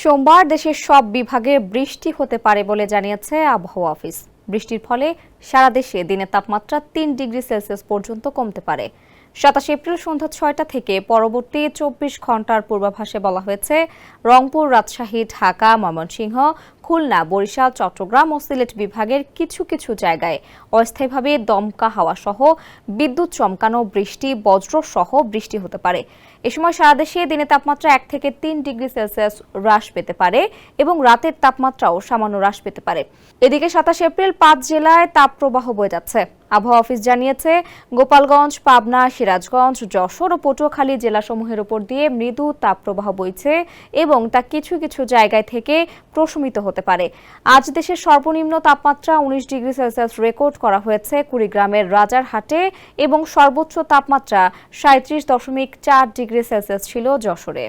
সোমবার দেশের সব বিভাগে বৃষ্টি হতে পারে বলে জানিয়েছে আবহাওয়া অফিস। বৃষ্টির ফলে সারা দেশে দিনের তাপমাত্রা 3 ডিগ্রি সেলসিয়াস পর্যন্ত কমতে পারে। 27 এপ্রিল সন্ধ্যা 6টা থেকে পরবর্তী 24 ঘন্টার পূর্বাভাসে বলা হয়েছে, রংপুর, রাজশাহী, ঢাকা, ময়মনসিংহ, খুলনা, বরিশাল, চট্টগ্রাম ও সিলেট বিভাগের কিছু কিছু জায়গায় অস্থায়ীভাবে দমকা হাওয়া সহ বিদ্যুৎ চমকানো, বৃষ্টি, বজ্র সহ বৃষ্টি হতে পারে। এ সময় সারা দেশে দিনের তাপমাত্রা 1 থেকে 3 ডিগ্রি সেলসিয়াস হ্রাস পেতে পারে এবং রাতের তাপমাত্রাও সামান্য হ্রাস পেতে পারে। এদিকে 27 এপ্রিল 5 জেলায় তাপপ্রবাহ বয়ে যাচ্ছে। আবহাওয়া অফিস জানিয়েছে, গোপালগঞ্জ, পাবনা, সিরাজগঞ্জ, যশোর ও পটুয়াখালী জেলাসমূহের উপর দিয়ে মৃদু তাপপ্রবাহ বইছে এবং তা কিছু কিছু জায়গায় থেকে প্রশমিত হতে পারে। আজ দেশের সর্বনিম্ন তাপমাত্রা 19 ডিগ্রি সেলসিয়াস রেকর্ড করা হয়েছে কুড়িগ্রামের রাজারহাটে এবং সর্বোচ্চ তাপমাত্রা 37.4 ডিগ্রি সেলসিয়াস ছিল যশোরে।